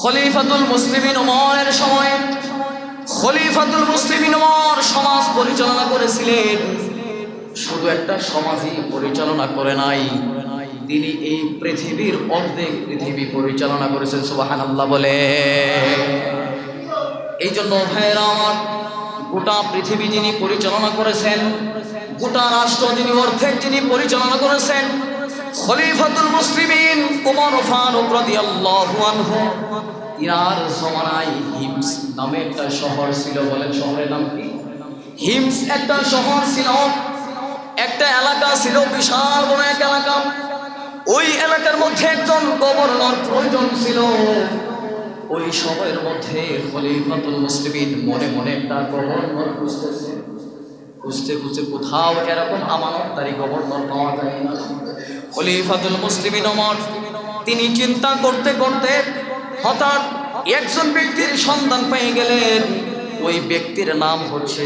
খলিফাতুল মুসলিমিন ওমরের সময় খলিফাতুল মুসলিমিন ওমর সমাজ পরিচালনা করেছিলেন। শুধু একটা সমাজই পরিচালনা করে নাই, তিনি এই পৃথিবীর অর্ধেক পৃথিবী পরিচালনা করেছেন। সুবহানাল্লাহ বলে। এই জন্য ভাইয়েরা আমার, গোটা পৃথিবী যিনি পরিচালনা করেছেন, গোটা রাষ্ট্র যিনি অর্ধেক যিনি পরিচালনা করেছেন, খলিফাতুল মুসলিমিন ওমর ফারুক রাদিয়াল্লাহু আনহু। ইনার জমানায় হিমস নামে একটা শহর ছিল। বলেন শহরের নাম কি? হিমস একটা শহর ছিল, একটা এলাকা ছিল, বিশাল বড় এক এলাকা। ওই এলাকার মধ্যে একজন গভর্নর প্রয়োজন ছিল। ওই সময়ের মধ্যে খলিফাতুল মুসলিমিন মনে মনে একটা গভর্নর খুঁজতেছে। খুঁজতে খুঁজতে কোথাও এরকম আমানতদারি গভর্নর পাওয়া যায় না। খলিফাতুল মুসলিমিন ওমর তিনি চিন্তা করতে করতে হঠাৎ একজন ব্যক্তির সন্ধান পেয়ে গেলেন। ওই ব্যক্তির নাম হচ্ছে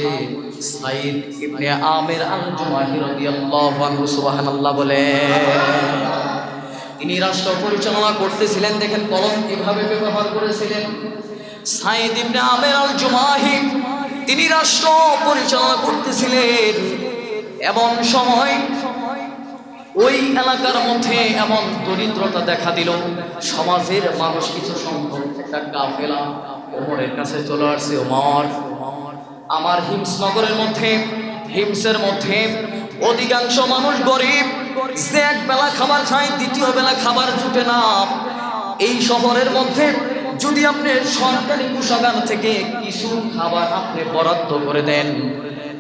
সাইদ ইবনে আমির আল-জুমাহি রাদিয়াল্লাহু আনহু। সুবহানাল্লাহ বলে। তিনি রাষ্ট্র পরিচালনা করতেছিলেন। দেখেন কলম কিভাবে ব্যবহার করেছিলেন। সাইদ ইবনে আমির আল-জুমাহি তিনি রাষ্ট্র পরিচালনা করতেছিলেন। এমন সময় ওই এলাকার মধ্যে এমন দরিদ্রতা দেখা দিল, সমাজের মানুষ কিছু সংখ্যক একটা কাফেলা ওমরের কাছে চলে আসছে। ওমর, আমার হিমসনগরের মধ্যে, হিমসের মধ্যে অধিকাংশ মানুষ গরিব, যে এক বেলা খাবার খায় দ্বিতীয় বেলা খাবার জুটে না। এই শহরের মধ্যে যদি আপনি সরকারি কোষাগার থেকে কিছু খাবার আপনি বরাদ্দ করে দেন,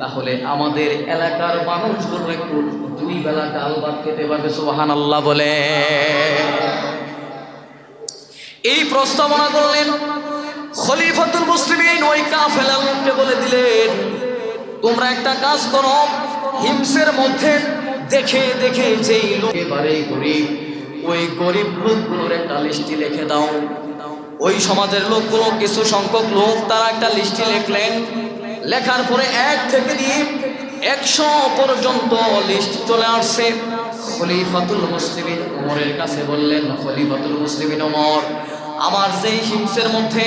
তাহলে আমাদের এলাকার মানুষগুলো একটু দুই বেলা ডাল ভাত খেতে পারবে। সুবহানাল্লাহ বলে। এই প্রস্তাবনা করলেন। খলিফাতুল মুসলিমিন ওই কাফেলাকে বলে দিলেন, তোমরা একটা কাজ করো, হিমসের মধ্যে দেখে দেখে যেই লোক এবারে গরিব, ওই গরিব লোকগুলোর একটা লিস্টি লিখে দাও। ওই সমাজের লোকগুলো কিছু সংখ্যক লোক তারা একটা লিস্টি লিখলেন। লেখার পরে 1 থেকে নিয়ে 100 পর্যন্ত লিস্ট চলে আসছে। খলিফাতুল মুসলিমিন ওমরের কাছে বললেন, খলিফাতুল মুসলিমিন ওমর, আমার যেই হিমসের মধ্যে,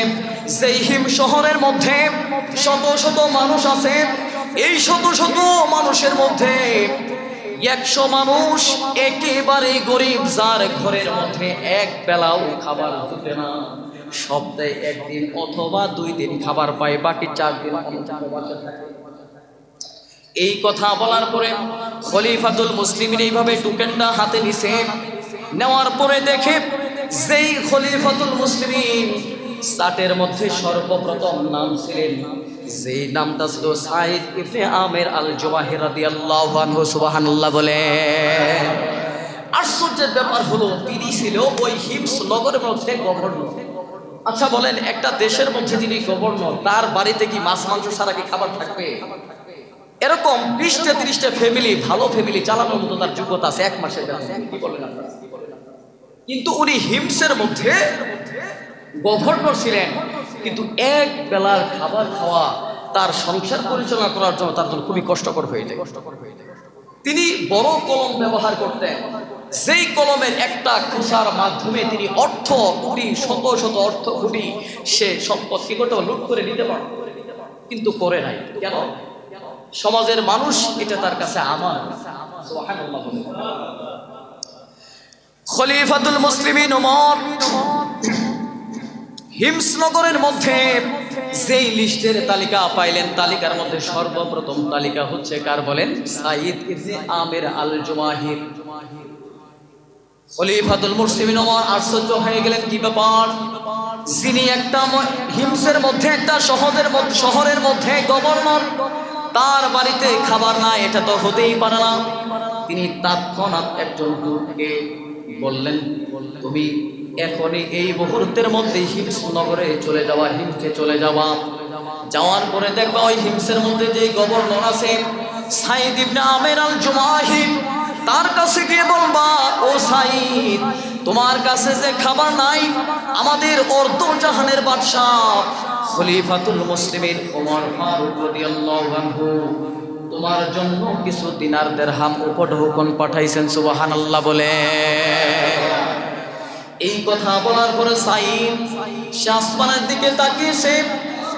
যেই হিম শহরের মধ্যে শত শত মানুষ আছে, এই শত শত মানুষের মধ্যে 100 মানুষ একেবারে গরিব, যার ঘরের মধ্যে এক বেলাও খাবার জুটে না। সপ্তাহে 1 দিন অথবা 2 দিন খাবার পায়, বাকি 4 দিন এই কথা বলার পরে খলিফাতুল মুসলিমিন এইভাবে টোকেনটা হাতে নিছে। নেওয়ার পরে দেখে যেই খলিফাতুল মুসলিমিন চার্টের মধ্যে সর্বপ্রথম নাম ছিলেন, যেই নামটা ছিল সাইদ ইবনে আমির আল-জুমাহি রাদিয়াল্লাহু আনহু। সুবহানাল্লাহ বলে। আশ্চর্যের ব্যাপার হলো, তিনি ছিল ওই হিমস নগরের মধ্যে গভর্নর। আচ্ছা বলেন, একটা দেশের মধ্যে যিনি গভর্নর, তার বাড়িতে কি মাছ মাংস ছাড়া কি খাবার থাকবে? এরকম 20-30টা ফ্যামিলি, ভালো ফ্যামিলি চালানোর মতো তার যোগ্যতা আছে 1 মাসের জন্য। কি বলেন আপনারা? কিন্তু উনি হিমসের মধ্যে গভর্নর ছিলেন, কিন্তু এক বেলার খাবার খাওয়া তার সংসার পরিচালনা করার জন্য তার জন্য খুবই কষ্টকর হয়ে যায়। তিনি বড় কলম ব্যবহার করতেন, যেই কলমের একটা খোসার মাধ্যমে তিনি অর্থ কোটি, শত শত অর্থ কোটি সে সম্পদ কি করতে লুট করে নিতে পারত, কিন্তু করে নাই। কেন? সমাজের মানুষ এটা তার কাছে আমার। সুবহানাল্লাহ। খলিফাতুল মুসলিমিন ওমর হিমসনগরের মধ্যে যেই লিস্টের তালিকা পাইলেন, তালিকার মধ্যে সর্বপ্রথম তালিকা হচ্ছে কার বলেন? সাইদ ইবনে আমির আল-জুমাহি। খলিফাতুল মুসলিমিন ওমর আশ্চর্য হয়ে গেলেন, কি ব্যাপার? যিনি একটা হিমসের মধ্যে একটা শহরের মধ্যে গভর্নর, তার বাড়িতে খাবার নাই, এটা তো হতেই পারে না। তিনি তৎক্ষণাৎ একজন দূতকে বললেন, তুমি এখনই এই মুহূর্তের মধ্যে হিমস নগরে চলে যাওয়া, হিমসে চলে যাওয়া। যাওয়ার পরে দেখবা ওই হিমসের মধ্যে যেই গভর্নর আছে সাইদ ইবনে আমির আল-জুমাহি, তার কাছে গিয়ে বলবা, ও সাইদ, তোমার কাছে যে খাবার নাই, আমাদের অর্ধ জাহানের বাদশাহ খলিফাতুল মুসলিমিন ওমর ফারুক রাদিয়াল্লাহু আনহু তোমার জন্য কিছু দিনার দিরহাম উপঢৌকন পাঠাইছেন। সুবহানাল্লাহ বলে। এই কথা বলার পরে সাইদ সে আসমানের দিকে তাকিয়েছে,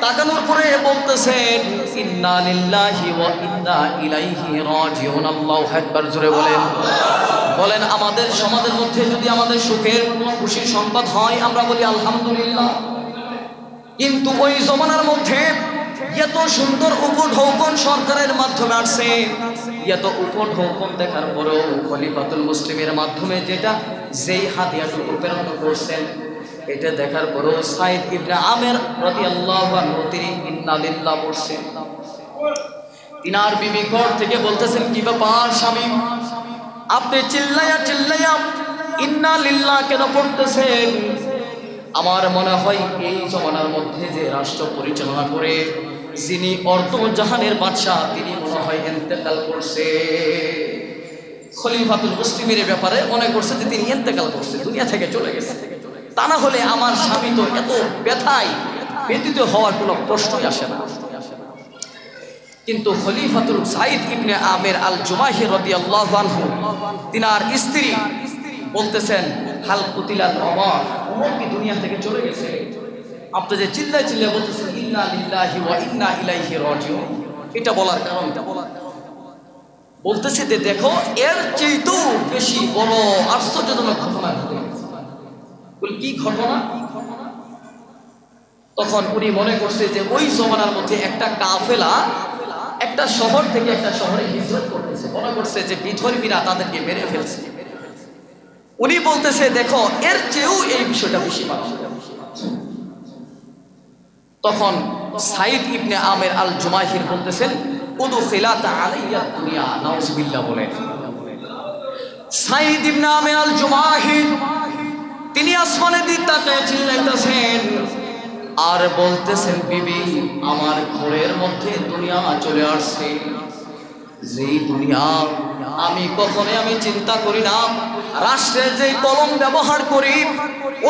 তাকানোর পরে বলতেছেন ইন্না লিল্লাহি ওয়া ইন্না ইলাইহি রাজিউন। আল্লাহু আকবার, জোরে বলেন। বলেন আমাদের সমাজের মধ্যে যদি আমাদের সুখের খুশির সংবাদ হয় আমরা বলি আলহামদুলিল্লাহ, কিন্তু ওই জমানার মধ্যে এত সুন্দর উপঢৌকন সরকারের মাধ্যমে আসছে, এত উপঢৌকন দেখার পরেও খলিফাতুল মুসলিমের মাধ্যমে যেই হাদিয়াটুকু প্রেরণ করছেন, এটা দেখার পরেও সাইদ ইবনে আমের রাদিয়াল্লাহু আনহু তিনি ইন্না লিল্লাহ বলছেন। তিনার বিবি ঘর থেকে বলতেছেন কি ব্যাপার স্বামী, আপনি চিল্লাইয়া চিল্লাইয়া ইন্না লিল্লাহ কেন পড়তেছেন? আমার মনে হয় এই জমানার মধ্যে যে রাষ্ট্র পরিচালনা করে যিনি অর্ধ জাহানের বাদশাহ তিনি মনে হয় ইন্তেকাল করছে। খলিফাতুল মুসলিমের ব্যাপারে মনে করছে যে তিনি ইন্তেকাল করছে, দুনিয়া থেকে চলে গেছে। তা না হলে আমার স্বামী তো এত ব্যথায় ব্যতীত হওয়ার কোনো প্রশ্নই আসে না। কিন্তু খলিফাতুল সাইদ ইবনে আমের আল জুমাহি রাদিয়াল্লাহু আনহু তিনার স্ত্রী বলতেছেন হাল কুতিলাল ওমর, ওমর কি দুনিয়া থেকে চলে গেছে? আপনি যে চিল্লায় চিল্লায় বলতেছেন ইন্না লিল্লাহি ওয়া ইন্না ইলাইহি রাজিউন, এটা বলার কারণ বলতেছে যে দেখো এর চেয়েও বেশি বড় আশ্চর্যজনক ঘটনা ঘটে গেছে। বলি কি ঘটনা? তখন উনি মনে করছে যে ওই জমানার মধ্যে একটা কাফেলা একটা শহর থেকে একটা শহরে হিজরত করতেছে, মনে করছে যে বিধর্মীরা তাদেরকে মেরে ফেলছে। উনি বলতেছে দেখো এর চেয়েও এই বিষয়টা বেশি মানুষ। তখন সাইদ ইবনে আমের আল জুমাহির বলতেছেন উদখিলাত আলাইয়া দুনিয়া, নাউজুবিল্লাহ বলেন। সাইদ ইবনে আমের আল জুমাহির তিনি আসমানের দিকে তাকিয়ে চিল্লাইতেছেন আর বলতেছেন বিবি আমার ঘরের মধ্যে দুনিয়া চলে আসছে, যেই দুনিয়া আমি কখনোই চিন্তা করি না। রাষ্ট্রের যেই কলম ব্যবহার করি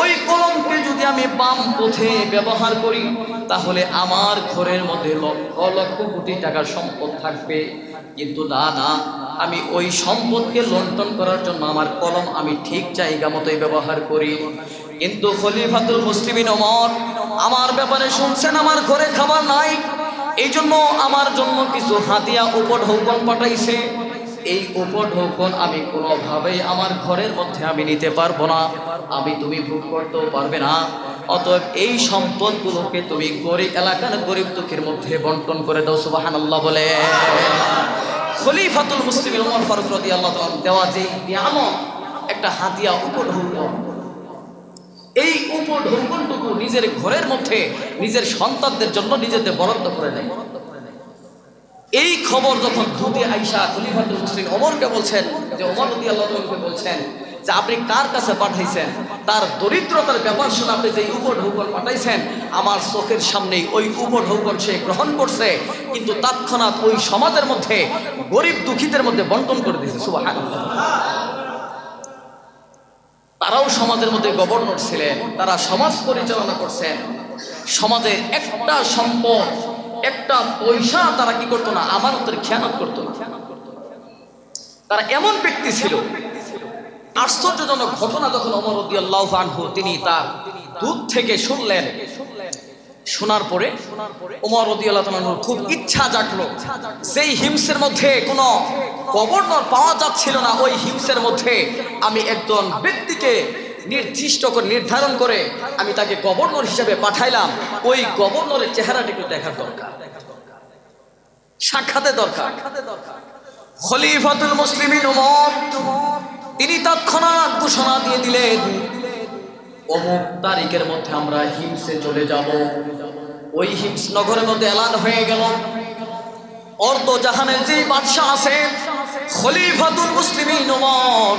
ওই কলমকে যদি আমি বাম পথে ব্যবহার করি তাহলে আমার ঘরের মধ্যে লক্ষ লক্ষ কোটি টাকার সম্পদ থাকবে, কিন্তু না না, আমি ওই সম্পদকে লুণ্ঠন করার জন্য আমার কলম আমি ঠিক জায়গা মতোই ব্যবহার করি। কিন্তু খলিফাতুল মুসলিমিন ওমর আমার ব্যাপারে শুনছেন আমার ঘরে খাবার নাই, এই জন্য আমার জন্য কিছু হাতিয়া উপঢৌকন পাঠাইছে। এই উপঢৌকন আমি কোনোভাবেই আমার ঘরের মধ্যে আমি নিতে পারবো না, তুমি ভোগ করতেও পারবে না। অতএব এই সম্পদগুলোকে তুমি গরিব এলাকার গরিব দুঃখের মধ্যে বন্টন করে দাও। সুবহানাল্লাহ বলে। খলিফাতুল মুসলিমিন ওমর ফারুক রাদিয়াল্লাহু তাআলা দেওয়া যে নিয়ামত একটা হাতিয়া উপঢৌকন, এই উপঢৌকনটুকু নিজের ঘরের মধ্যে নিজের সন্তানদের জন্য নিজেদের বরাদ্দ করে দেয়। এই খবর যখন দুধে আইসা খলিফাতুল মুসলিম ওমরকে বলছেন যে ওমর রাদিয়াল্লাহু তাআলাকে বলছেন যে আপনি কার কাছে পাঠাইছেন, তার দরিদ্রতার ব্যাপার শুনে আপনি যে উপঢৌকন পাঠাইছেন আমার চোখের সামনেই ওই উপঢৌকন সে গ্রহণ করছে, কিন্তু তৎক্ষণাৎ ওই সমাজের মধ্যে গরিব দুঃখীদের মধ্যে বন্টন করে দিয়েছে। সুবহানাল্লাহ। তারাও সমাজের মধ্যে গভর্নর ছিলেন, তারা সমাজ পরিচালনা করছেন। সমাজের একটা সম্পদ একটা পয়সা তারা কি করতো না, আমানতের খেয়ানত করতো না। তারা এমন ব্যক্তি ছিল। আশ্চর্যজনক ঘটনা যখন ওমর রাদিয়াল্লাহু আনহু তিনি তার দুধ থেকে শুনলেন, শোনার পরে ওমর রাদিয়াল্লাহু আনহুর খুব ইচ্ছা জাগলো, যেই হিমসের মধ্যে কোনো গভর্নর পাওয়া যাচ্ছিল না ওই হিমসের মধ্যে আমি একজন ব্যক্তিকে নির্ধারণ করে আমি তাকে গভর্নর হিসেবে পাঠাইলাম। ওই গভর্নরের চেহারাটা একটু দেখার দরকার, সাক্ষাতের দরকার। খলিফাতুল মুসলিমিন ওমর তিনি তৎক্ষণাৎ ঘোষণা দিয়ে দিলেন অমুক তারিখের মধ্যে আমরা হিমসে চলে যাব। ওই হিমস নগরের মধ্যে এলান হয়ে গেল অর্ধ জাহানের যে বাদশা আছে খলিফাতুল মুসলিমিন ওমর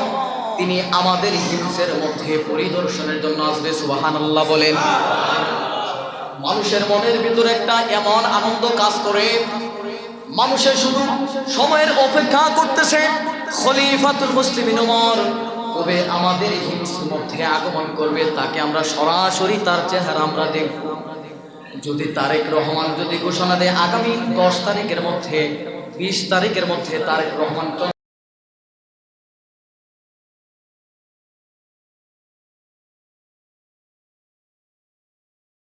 তিনি আমাদের হিমসের মধ্যে পরিদর্শনের জন্য আসবে। সুবহানাল্লাহ বলেন। মানুষের মনের ভিতরে একটা এমন আনন্দ কাজ করে, মানুষের শুধু সময়ের অপেক্ষা করতেছে খলিফাতুল মুসলিমিন ওমর কবে আমাদের হিমসের মধ্যে আগমন করবে, তাকে আমরা সরাসরি তার চেহারা আমরা দেখব। যদি তারেক রহমান যদি ঘোষণা দেয় আগামী 10 তারিখের মধ্যে 20 তারিখের মধ্যে তারেক রহমান